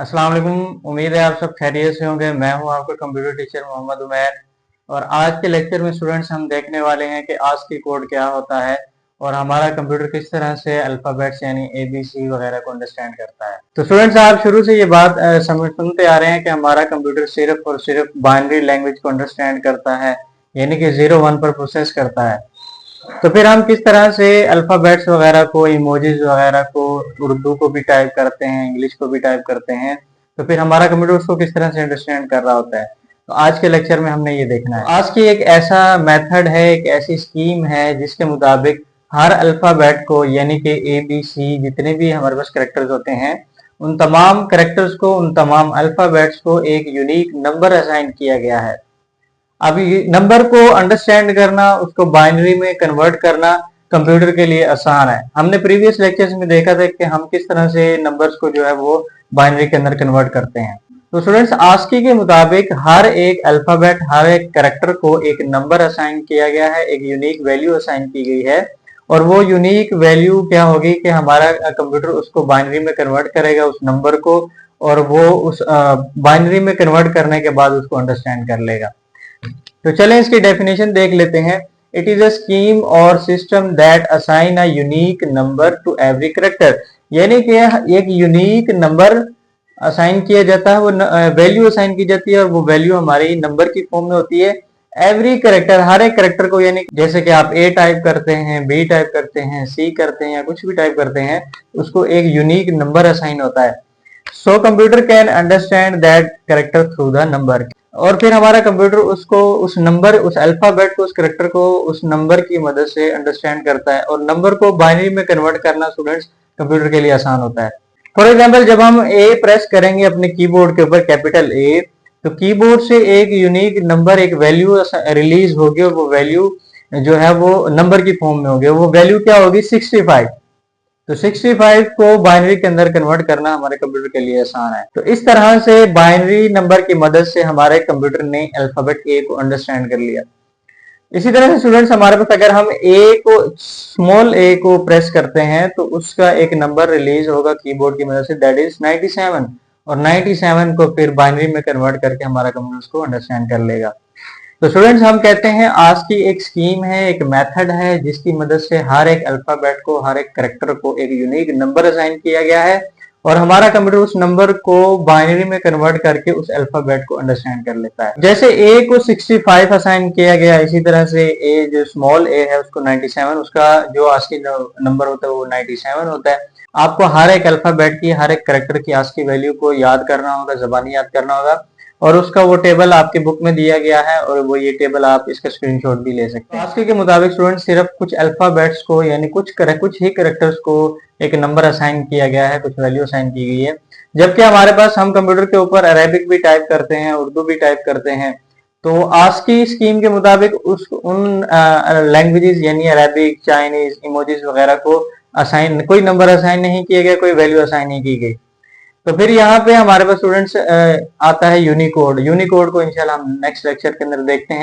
अस्सलाम वालेकुम। उम्मीद है आप सब खैरियत से होंगे। मैं हूं आपका कंप्यूटर टीचर मोहम्मद उमैर और आज के लेक्चर में स्टूडेंट्स हम देखने वाले हैं कि आस्की कोड क्या होता है और हमारा कंप्यूटर किस तरह से अल्फाबेट्स यानी ABC वगैरह को अंडरस्टैंड करता है। तो स्टूडेंट्स आप शुरू से ये बात सुनते आ रहे हैं कि हमारा कंप्यूटर सिर्फ और सिर्फ बाइनरी लैंग्वेज को अंडरस्टैंड करता है, यानी कि 0-1 पर प्रोसेस करता है। तो फिर हम किस तरह से अल्फाबेट्स वगैरह को, इमोजीज वगैरह को, उर्दू को भी टाइप करते हैं, इंग्लिश को भी टाइप करते हैं, तो फिर हमारा कंप्यूटर उसको किस तरह से अंडरस्टैंड कर रहा होता है। तो आज के लेक्चर में हमने ये देखना है। आज की एक ऐसा मेथड है, एक ऐसी स्कीम है जिसके मुताबिक हर अल्फाबेट को यानी कि ABC जितने भी हमारे पास करेक्टर्स होते हैं उन तमाम करेक्टर्स को, उन तमाम अल्फाबेट्स को एक यूनिक नंबर असाइन किया गया है। अब ये नंबर को अंडरस्टैंड करना, उसको बाइनरी में कन्वर्ट करना कंप्यूटर के लिए आसान है। हमने प्रीवियस लेक्चर्स में देखा था कि हम किस तरह से नंबर्स को जो है वो बाइनरी के अंदर कन्वर्ट करते हैं। तो स्टूडेंट्स आस्की के मुताबिक हर एक अल्फाबेट, हर एक कैरेक्टर को एक नंबर असाइन किया गया है, एक यूनिक वैल्यू असाइन की गई है और वो यूनिक वैल्यू क्या होगी कि हमारा कंप्यूटर उसको बाइनरी में कन्वर्ट करेगा उस नंबर को, और वो उस बाइनरी में कन्वर्ट करने के बाद उसको अंडरस्टैंड कर लेगा। तो चलें इसकी डेफिनेशन देख लेते हैं। इट इज अ स्कीम और system that assign a unique number two every character, यानी कि एक यूनिक नंबर असाइन किया जाता है, वो वैल्यू असाइन की जाती है और वो वैल्यू हमारी नंबर की फॉर्म में होती है। एवरी करेक्टर, हर एक करेक्टर को, यानी जैसे कि आप A टाइप करते हैं, B टाइप करते हैं, C करते हैं या कुछ भी टाइप करते हैं, उसको एक यूनिक नंबर असाइन होता है। So computer can understand that character through the number, और फिर हमारा कंप्यूटर उसको, उस नंबर, उस अल्फाबेट को, उस करेक्टर को उस नंबर की मदद से अंडरस्टैंड करता है। और नंबर को बाइनरी में कन्वर्ट करना स्टूडेंट्स कंप्यूटर के लिए आसान होता है। फॉर एग्जाम्पल जब हम A प्रेस करेंगे अपने कीबोर्ड के ऊपर, कैपिटल A, तो कीबोर्ड से एक यूनिक नंबर, एक वैल्यू रिलीज होगी और वो वैल्यू जो है वो नंबर की फॉर्म में होगी। वो वैल्यू क्या होगी? 65। तो 65 को बाइनरी के अंदर कन्वर्ट करना हमारे कंप्यूटर के लिए आसान है। तो इस तरह से बाइनरी नंबर की मदद से हमारे कंप्यूटर ने अल्फाबेट A को अंडरस्टैंड कर लिया। इसी तरह से स्टूडेंट्स हमारे पास अगर हम स्मॉल a को प्रेस करते हैं तो उसका एक नंबर रिलीज होगा कीबोर्ड की मदद से, दैट इज 97, और 97 को फिर बाइनरी में कन्वर्ट करके हमारा कंप्यूटर उसको अंडरस्टैंड कर लेगा। तो स्टूडेंट्स हम कहते हैं आज की एक स्कीम है, एक मेथड है जिसकी मदद से हर एक अल्फाबेट को, हर एक करेक्टर को एक यूनिक नंबर असाइन किया गया है और हमारा कंप्यूटर उस नंबर को बाइनरी में कन्वर्ट करके उस अल्फाबेट को अंडरस्टैंड कर लेता है। जैसे A को 65 असाइन किया गया, इसी तरह से A जो स्मॉल a है उसको 97, उसका जो आस्की नंबर होता है वो 97 होता है। आपको हर एक अल्फाबेट की, हर एक करेक्टर की आस्की वैल्यू को याद करना होगा, जबानी याद करना होगा, और उसका वो टेबल आपके बुक में दिया गया है और वो ये टेबल आप इसका स्क्रीनशॉट भी ले सकते हैं। आस्की के मुताबिक स्टूडेंट सिर्फ कुछ अल्फाबेट्स को, यानी कुछ ही कैरेक्टर्स को एक नंबर असाइन किया गया है, कुछ वैल्यू असाइन की गई है। जबकि हमारे पास, हम कंप्यूटर के ऊपर अरेबिक भी टाइप करते हैं, उर्दू भी टाइप करते हैं। तो आस्की स्कीम के मुताबिक उन लैंग्वेजेस यानी अरेबिक, चाइनीज, इमोजीज वगैरह को असाइन, कोई नंबर असाइन नहीं किया गया, कोई वैल्यू असाइन नहीं की गई। तो फिर यहाँ पे हमारे पास स्टूडेंट्स आता है यूनिकोड। यूनिकोड को इंशाल्लाह हम नेक्स्ट लेक्चर के अंदर देखते हैं।